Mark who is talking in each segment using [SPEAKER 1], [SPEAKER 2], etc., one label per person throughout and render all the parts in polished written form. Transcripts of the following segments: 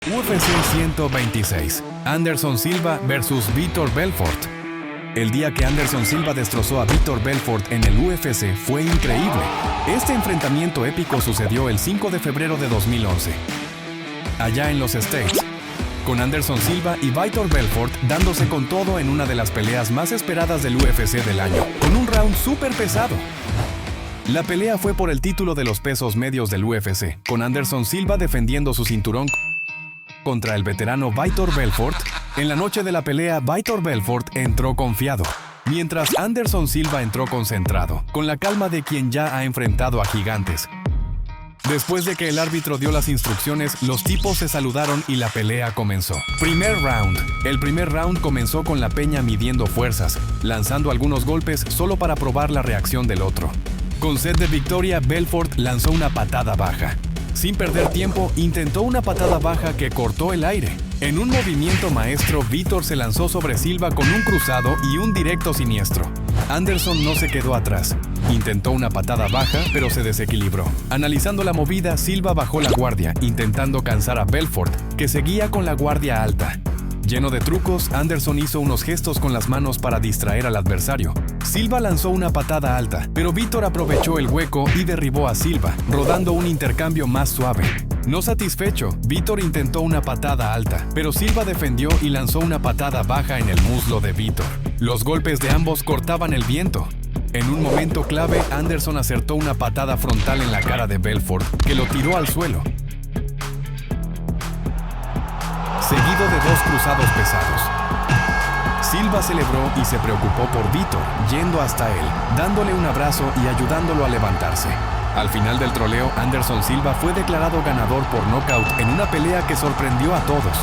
[SPEAKER 1] UFC 126. Anderson Silva vs Vitor Belfort. El día que Anderson Silva destrozó a Vitor Belfort en el UFC fue increíble. Este enfrentamiento épico sucedió el 5 de febrero de 2011, allá en los States, con Anderson Silva y Vitor Belfort dándose con todo en una de las peleas más esperadas del UFC del año, con un round súper pesado. La pelea fue por el título de los pesos medios del UFC, con Anderson Silva defendiendo su cinturón contra el veterano Vitor Belfort. En la noche de la pelea, Vitor Belfort entró confiado, mientras Anderson Silva entró concentrado, con la calma de quien ya ha enfrentado a gigantes. Después de que el árbitro dio las instrucciones, los tipos se saludaron y la pelea comenzó. Primer round. El primer round comenzó con la peña midiendo fuerzas, lanzando algunos golpes solo para probar la reacción del otro. Con sed de victoria, Belfort lanzó una patada baja. Sin perder tiempo, intentó una patada baja que cortó el aire. En un movimiento maestro, Vitor se lanzó sobre Silva con un cruzado y un directo siniestro. Anderson no se quedó atrás. Intentó una patada baja, pero se desequilibró. Analizando la movida, Silva bajó la guardia, intentando cansar a Belfort, que seguía con la guardia alta. Lleno de trucos, Anderson hizo unos gestos con las manos para distraer al adversario. Silva lanzó una patada alta, pero Vitor aprovechó el hueco y derribó a Silva, rodando un intercambio más suave. No satisfecho, Vitor intentó una patada alta, pero Silva defendió y lanzó una patada baja en el muslo de Vitor. Los golpes de ambos cortaban el viento. En un momento clave, Anderson acertó una patada frontal en la cara de Belfort, que lo tiró al suelo, seguido de dos cruzados pesados. Silva celebró y se preocupó por Vitor, yendo hasta él, dándole un abrazo y ayudándolo a levantarse. Al final del troleo, Anderson Silva fue declarado ganador por nocaut en una pelea que sorprendió a todos.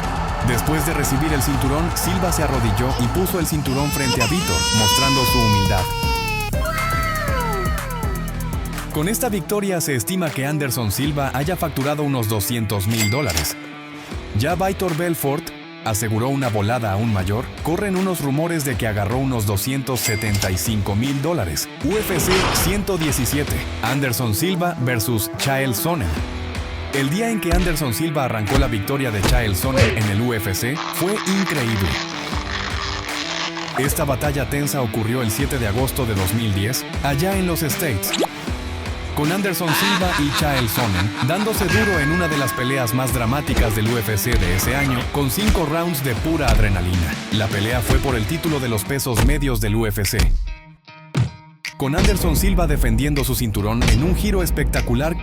[SPEAKER 1] Después de recibir el cinturón, Silva se arrodilló y puso el cinturón frente a Vitor, mostrando su humildad. Con esta victoria se estima que Anderson Silva haya facturado unos $200,000. Ya Vitor Belfort aseguró una volada aún mayor. Corren unos rumores de que agarró unos $275,000. UFC 117. Anderson Silva vs Chael Sonnen. El día en que Anderson Silva arrancó la victoria de Chael Sonnen en el UFC fue increíble. Esta batalla tensa ocurrió el 7 de agosto de 2010, allá en los States, con Anderson Silva y Chael Sonnen dándose duro en una de las peleas más dramáticas del UFC de ese año, con 5 rounds de pura adrenalina. La pelea fue por el título de los pesos medios del UFC, con Anderson Silva defendiendo su cinturón en un giro espectacular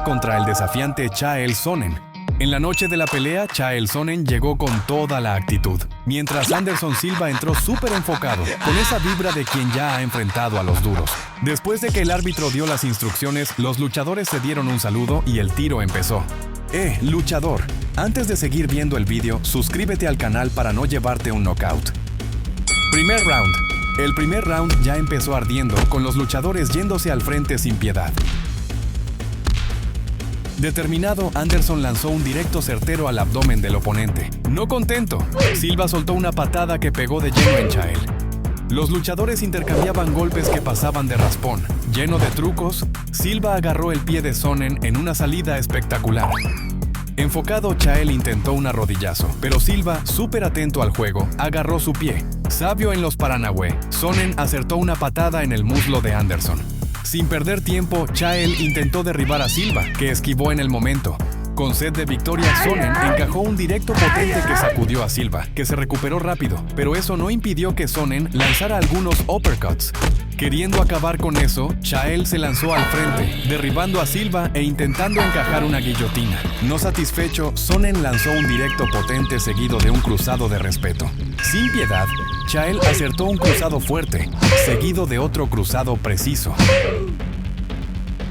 [SPEAKER 1] contra el desafiante Chael Sonnen. En la noche de la pelea, Chael Sonnen llegó con toda la actitud, mientras Anderson Silva entró súper enfocado, con esa vibra de quien ya ha enfrentado a los duros. Después de que el árbitro dio las instrucciones, los luchadores se dieron un saludo y el tiro empezó. Luchador, antes de seguir viendo el vídeo, suscríbete al canal para no llevarte un knockout. Primer round. El primer round ya empezó ardiendo, con los luchadores yéndose al frente sin piedad. Determinado, Anderson lanzó un directo certero al abdomen del oponente. No contento, Silva soltó una patada que pegó de lleno en Chael. Los luchadores intercambiaban golpes que pasaban de raspón. Lleno de trucos, Silva agarró el pie de Sonnen en una salida espectacular. Enfocado, Chael intentó un arrodillazo, pero Silva, súper atento al juego, agarró su pie. Sabio en los Paranahue, Sonnen acertó una patada en el muslo de Anderson. Sin perder tiempo, Chael intentó derribar a Silva, que esquivó en el momento. Con sed de victoria, Sonnen encajó un directo potente que sacudió a Silva, que se recuperó rápido, pero eso no impidió que Sonnen lanzara algunos uppercuts. Queriendo acabar con eso, Chael se lanzó al frente, derribando a Silva e intentando encajar una guillotina. No satisfecho, Sonnen lanzó un directo potente seguido de un cruzado de respeto. Sin piedad, Chael acertó un cruzado fuerte, seguido de otro cruzado preciso.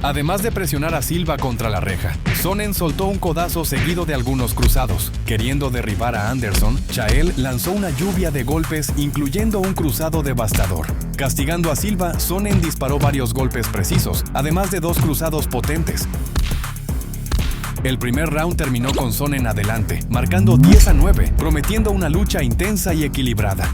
[SPEAKER 1] Además de presionar a Silva contra la reja, Sonnen soltó un codazo seguido de algunos cruzados. Queriendo derribar a Anderson, Chael lanzó una lluvia de golpes, incluyendo un cruzado devastador. Castigando a Silva, Sonnen disparó varios golpes precisos, además de 2 cruzados potentes. El primer round terminó con Sonnen adelante, marcando 10-9, prometiendo una lucha intensa y equilibrada.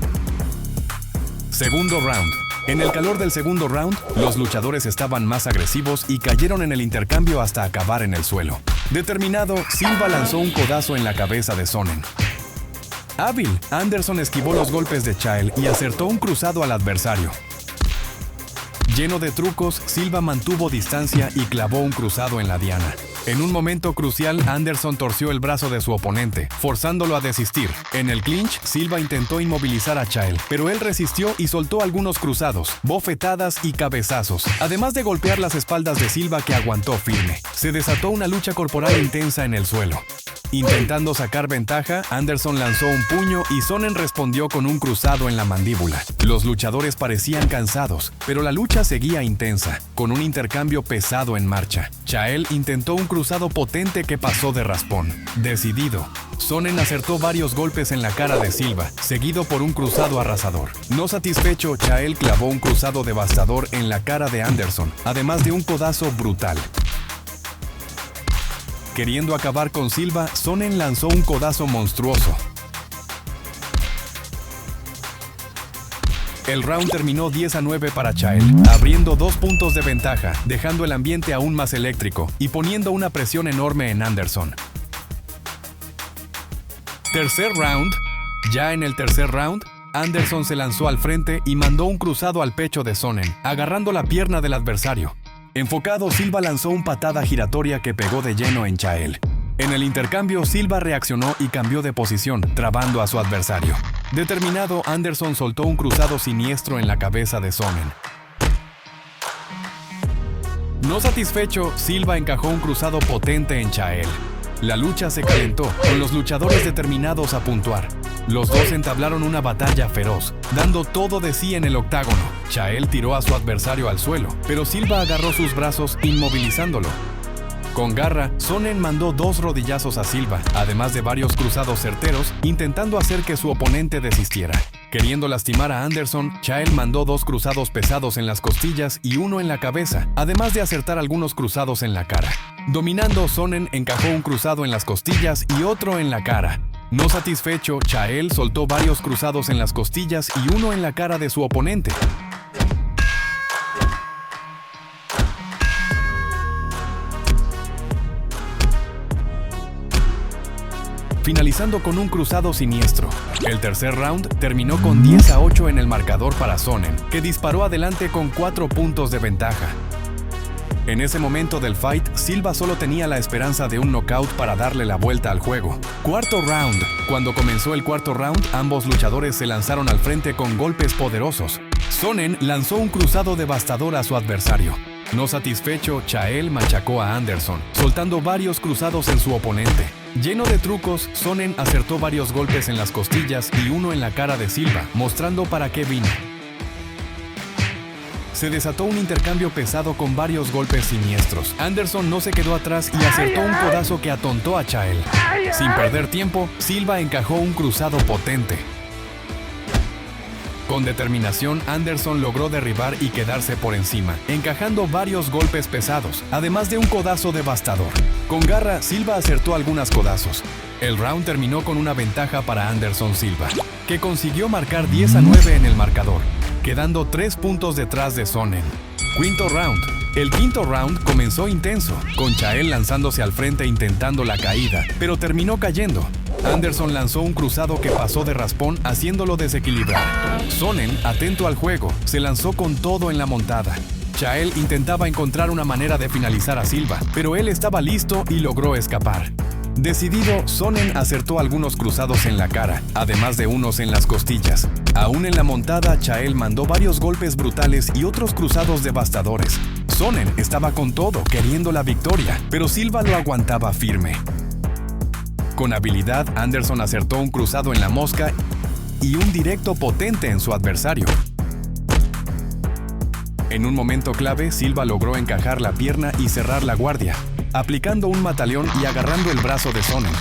[SPEAKER 1] Segundo round. En el calor del segundo round, los luchadores estaban más agresivos y cayeron en el intercambio hasta acabar en el suelo. Determinado, Silva lanzó un codazo en la cabeza de Sonnen. Hábil, Anderson esquivó los golpes de Chael y acertó un cruzado al adversario. Lleno de trucos, Silva mantuvo distancia y clavó un cruzado en la diana. En un momento crucial, Anderson torció el brazo de su oponente, forzándolo a desistir. En el clinch, Silva intentó inmovilizar a Chael, pero él resistió y soltó algunos cruzados, bofetadas y cabezazos, además de golpear las espaldas de Silva, que aguantó firme. Se desató una lucha corporal intensa en el suelo. Intentando sacar ventaja, Anderson lanzó un puño y Sonnen respondió con un cruzado en la mandíbula. Los luchadores parecían cansados, pero la lucha seguía intensa, con un intercambio pesado en marcha. Chael intentó un cruzado potente que pasó de raspón. Decidido, Sonnen acertó varios golpes en la cara de Silva, seguido por un cruzado arrasador. No satisfecho, Chael clavó un cruzado devastador en la cara de Anderson, además de un codazo brutal. Queriendo acabar con Silva, Sonnen lanzó un codazo monstruoso. El round terminó 10-9 para Chael, abriendo 2 puntos de ventaja, dejando el ambiente aún más eléctrico y poniendo una presión enorme en Anderson. Tercer round. Ya en el tercer round, Anderson se lanzó al frente y mandó un cruzado al pecho de Sonnen, agarrando la pierna del adversario. Enfocado, Silva lanzó una patada giratoria que pegó de lleno en Chael. En el intercambio, Silva reaccionó y cambió de posición, trabando a su adversario. Determinado, Anderson soltó un cruzado siniestro en la cabeza de Sonnen. No satisfecho, Silva encajó un cruzado potente en Chael. La lucha se calentó, con los luchadores determinados a puntuar. Los dos entablaron una batalla feroz, dando todo de sí en el octágono. Chael tiró a su adversario al suelo, pero Silva agarró sus brazos, inmovilizándolo. Con garra, Sonnen mandó 2 rodillazos a Silva, además de varios cruzados certeros, intentando hacer que su oponente desistiera. Queriendo lastimar a Anderson, Chael mandó 2 cruzados pesados en las costillas y 1 en la cabeza, además de acertar algunos cruzados en la cara. Dominando, Sonnen encajó un cruzado en las costillas y otro en la cara. No satisfecho, Chael soltó varios cruzados en las costillas y 1 en la cara de su oponente. Finalizando con un cruzado siniestro. El tercer round terminó con 10-8 en el marcador para Sonnen, que disparó adelante con 4 puntos de ventaja. En ese momento del fight, Silva solo tenía la esperanza de un knockout para darle la vuelta al juego. Cuarto round. Cuando comenzó el cuarto round, ambos luchadores se lanzaron al frente con golpes poderosos. Sonnen lanzó un cruzado devastador a su adversario. No satisfecho, Chael machacó a Anderson, soltando varios cruzados en su oponente. Lleno de trucos, Sonnen acertó varios golpes en las costillas y 1 en la cara de Silva, mostrando para qué vino. Se desató un intercambio pesado con varios golpes siniestros. Anderson no se quedó atrás y acertó un codazo que atontó a Chael. Sin perder tiempo, Silva encajó un cruzado potente. Con determinación, Anderson logró derribar y quedarse por encima, encajando varios golpes pesados, además de un codazo devastador. Con garra, Silva acertó algunos codazos. El round terminó con una ventaja para Anderson Silva, que consiguió marcar 10-9 en el marcador, quedando 3 puntos detrás de Sonnen. Quinto round. El quinto round comenzó intenso, con Chael lanzándose al frente intentando la caída, pero terminó cayendo. Anderson lanzó un cruzado que pasó de raspón, haciéndolo desequilibrar. Sonnen, atento al juego, se lanzó con todo en la montada. Chael intentaba encontrar una manera de finalizar a Silva, pero él estaba listo y logró escapar. Decidido, Sonnen acertó algunos cruzados en la cara, además de unos en las costillas. Aún en la montada, Chael mandó varios golpes brutales y otros cruzados devastadores. Sonnen estaba con todo, queriendo la victoria, pero Silva lo aguantaba firme. Con habilidad, Anderson acertó un cruzado en la mosca y un directo potente en su adversario. En un momento clave, Silva logró encajar la pierna y cerrar la guardia, aplicando un mataleón y agarrando el brazo de Sonnen,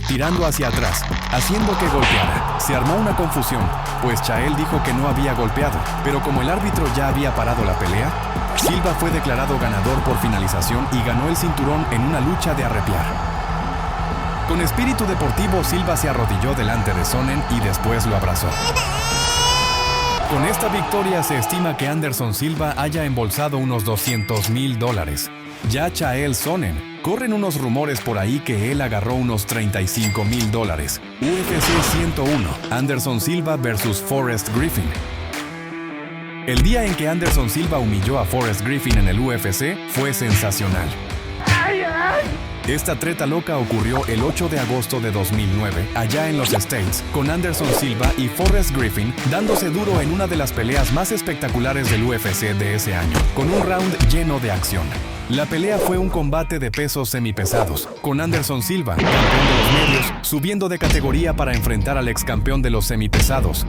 [SPEAKER 1] tirando hacia atrás, haciendo que golpeara. Se armó una confusión, pues Chael dijo que no había golpeado, pero como el árbitro ya había parado la pelea, Silva fue declarado ganador por finalización y ganó el cinturón en una lucha de arrepiar. Con espíritu deportivo, Silva se arrodilló delante de Sonnen y después lo abrazó. Con esta victoria se estima que Anderson Silva haya embolsado unos $200,000. Ya Chael Sonnen, corren unos rumores por ahí que él agarró unos $35,000. UFC 101, Anderson Silva vs Forrest Griffin. El día en que Anderson Silva humilló a Forrest Griffin en el UFC fue sensacional. Esta treta loca ocurrió el 8 de agosto de 2009, allá en los States, con Anderson Silva y Forrest Griffin dándose duro en una de las peleas más espectaculares del UFC de ese año, con un round lleno de acción. La pelea fue un combate de pesos semipesados, con Anderson Silva, campeón de los medios, subiendo de categoría para enfrentar al ex campeón de los semipesados,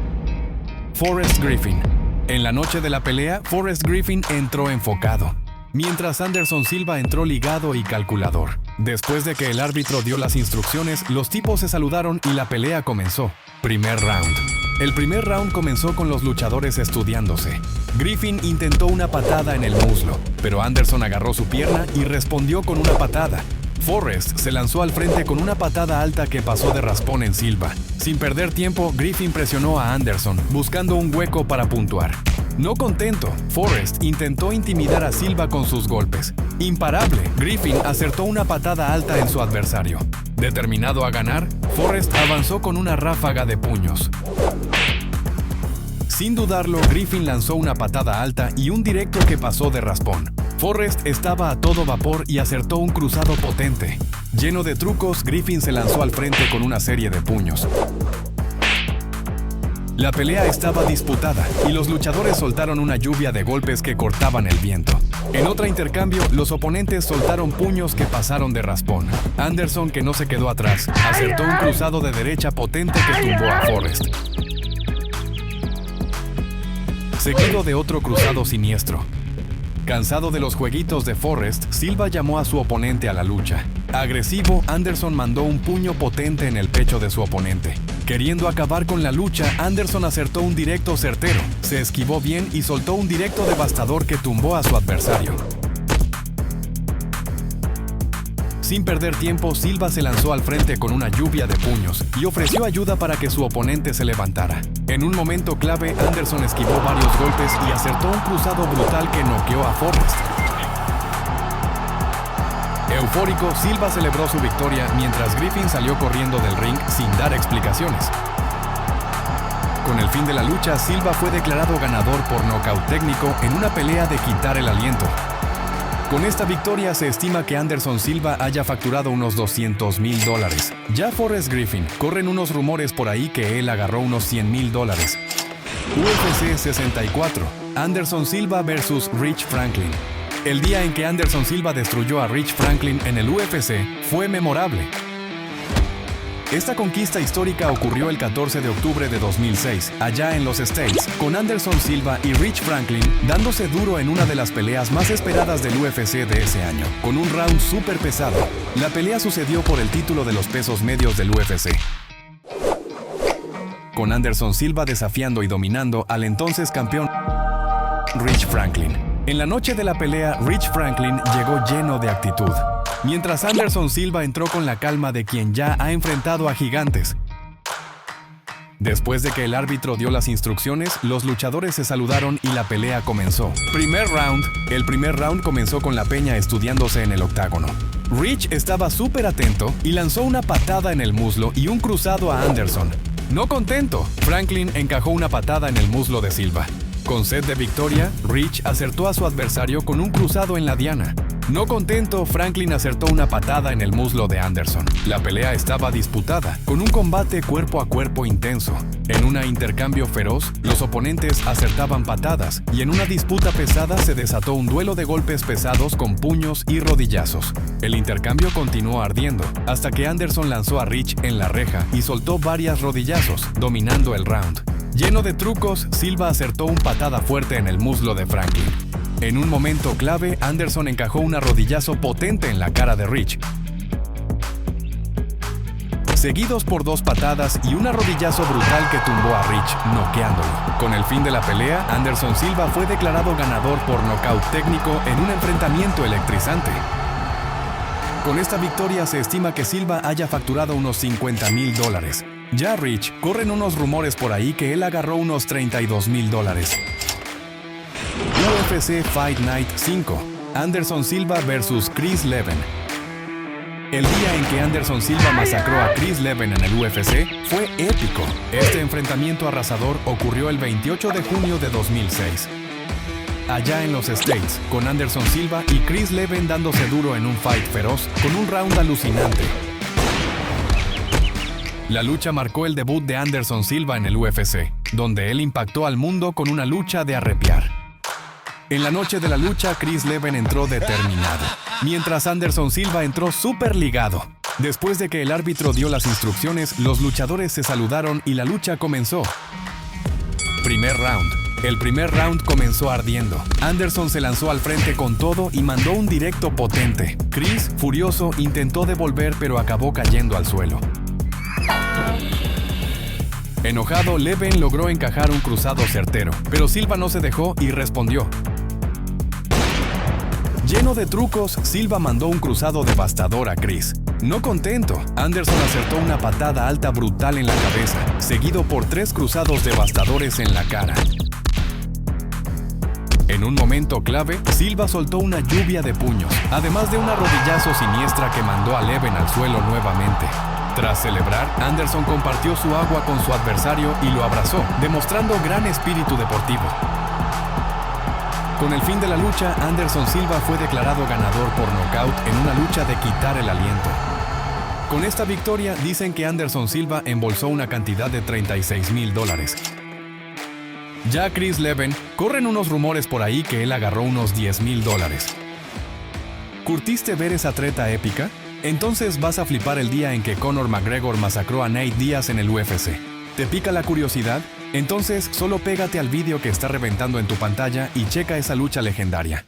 [SPEAKER 1] Forrest Griffin. En la noche de la pelea, Forrest Griffin entró enfocado, mientras Anderson Silva entró ligado y calculador. Después de que el árbitro dio las instrucciones, los tipos se saludaron y la pelea comenzó. Primer round. El primer round comenzó con los luchadores estudiándose. Griffin intentó una patada en el muslo, pero Anderson agarró su pierna y respondió con una patada. Forrest se lanzó al frente con una patada alta que pasó de raspón en Silva. Sin perder tiempo, Griffin presionó a Anderson, buscando un hueco para puntuar. No contento, Forrest intentó intimidar a Silva con sus golpes. Imparable, Griffin acertó una patada alta en su adversario. Determinado a ganar, Forrest avanzó con una ráfaga de puños. Sin dudarlo, Griffin lanzó una patada alta y un directo que pasó de raspón. Forrest estaba a todo vapor y acertó un cruzado potente. Lleno de trucos, Griffin se lanzó al frente con una serie de puños. La pelea estaba disputada y los luchadores soltaron una lluvia de golpes que cortaban el viento. En otro intercambio, los oponentes soltaron puños que pasaron de raspón. Anderson, que no se quedó atrás, acertó un cruzado de derecha potente que tumbó a Forrest, seguido de otro cruzado siniestro. Cansado de los jueguitos de Forrest, Silva llamó a su oponente a la lucha. Agresivo, Anderson mandó un puño potente en el pecho de su oponente. Queriendo acabar con la lucha, Anderson acertó un directo certero, se esquivó bien y soltó un directo devastador que tumbó a su adversario. Sin perder tiempo, Silva se lanzó al frente con una lluvia de puños y ofreció ayuda para que su oponente se levantara. En un momento clave, Anderson esquivó varios golpes y acertó un cruzado brutal que noqueó a Forrest. Eufórico, Silva celebró su victoria mientras Griffin salió corriendo del ring sin dar explicaciones. Con el fin de la lucha, Silva fue declarado ganador por nocaut técnico en una pelea de quitar el aliento. Con esta victoria se estima que Anderson Silva haya facturado unos $200,000. Ya Forrest Griffin, corren unos rumores por ahí que él agarró unos $100,000. UFC 64, Anderson Silva vs Rich Franklin. El día en que Anderson Silva destruyó a Rich Franklin en el UFC fue memorable. Esta conquista histórica ocurrió el 14 de octubre de 2006, allá en los States, con Anderson Silva y Rich Franklin dándose duro en una de las peleas más esperadas del UFC de ese año, con un round súper pesado. La pelea sucedió por el título de los pesos medios del UFC, con Anderson Silva desafiando y dominando al entonces campeón Rich Franklin. En la noche de la pelea, Rich Franklin llegó lleno de actitud, mientras Anderson Silva entró con la calma de quien ya ha enfrentado a gigantes. Después de que el árbitro dio las instrucciones, los luchadores se saludaron y la pelea comenzó. Primer round. El primer round comenzó con la peña estudiándose en el octágono. Rich estaba súper atento y lanzó una patada en el muslo y un cruzado a Anderson. No contento, Franklin encajó una patada en el muslo de Silva. Con sed de victoria, Rich acertó a su adversario con un cruzado en la diana. No contento, Franklin acertó una patada en el muslo de Anderson. La pelea estaba disputada, con un combate cuerpo a cuerpo intenso. En un intercambio feroz, los oponentes acertaban patadas, y en una disputa pesada se desató un duelo de golpes pesados con puños y rodillazos. El intercambio continuó ardiendo, hasta que Anderson lanzó a Rich en la reja y soltó varios rodillazos, dominando el round. Lleno de trucos, Silva acertó una patada fuerte en el muslo de Franklin. En un momento clave, Anderson encajó un rodillazo potente en la cara de Rich, seguidos por dos patadas y un rodillazo brutal que tumbó a Rich, noqueándolo. Con el fin de la pelea, Anderson Silva fue declarado ganador por nocaut técnico en un enfrentamiento electrizante. Con esta victoria se estima que Silva haya facturado unos $50,000. Ya Rich, corren unos rumores por ahí que él agarró unos $32,000. UFC Fight Night 5. Anderson Silva versus Chris Leben. El día en que Anderson Silva masacró a Chris Leben en el UFC fue épico. Este enfrentamiento arrasador ocurrió el 28 de junio de 2006. Allá en los States, con Anderson Silva y Chris Leben dándose duro en un fight feroz con un round alucinante. La lucha marcó el debut de Anderson Silva en el UFC, donde él impactó al mundo con una lucha de arrepiar. En la noche de la lucha, Chris Leben entró determinado, mientras Anderson Silva entró súper ligado. Después de que el árbitro dio las instrucciones, los luchadores se saludaron y la lucha comenzó. Primer round. El primer round comenzó ardiendo. Anderson se lanzó al frente con todo y mandó un directo potente. Chris, furioso, intentó devolver pero acabó cayendo al suelo. Enojado, Leben logró encajar un cruzado certero, pero Silva no se dejó y respondió. Lleno de trucos, Silva mandó un cruzado devastador a Chris. No contento, Anderson acertó una patada alta brutal en la cabeza, seguido por 3 cruzados devastadores en la cara. En un momento clave, Silva soltó una lluvia de puños, además de una rodillazo siniestra que mandó a Leben al suelo nuevamente. Tras celebrar, Anderson compartió su agua con su adversario y lo abrazó, demostrando gran espíritu deportivo. Con el fin de la lucha, Anderson Silva fue declarado ganador por nocaut en una lucha de quitar el aliento. Con esta victoria, dicen que Anderson Silva embolsó una cantidad de $36,000. Ya Chris Leben, corren unos rumores por ahí que él agarró unos $10,000. ¿Curtiste ver esa treta épica? Entonces vas a flipar el día en que Conor McGregor masacró a Nate Diaz en el UFC. ¿Te pica la curiosidad? Entonces solo pégate al vídeo que está reventando en tu pantalla y checa esa lucha legendaria.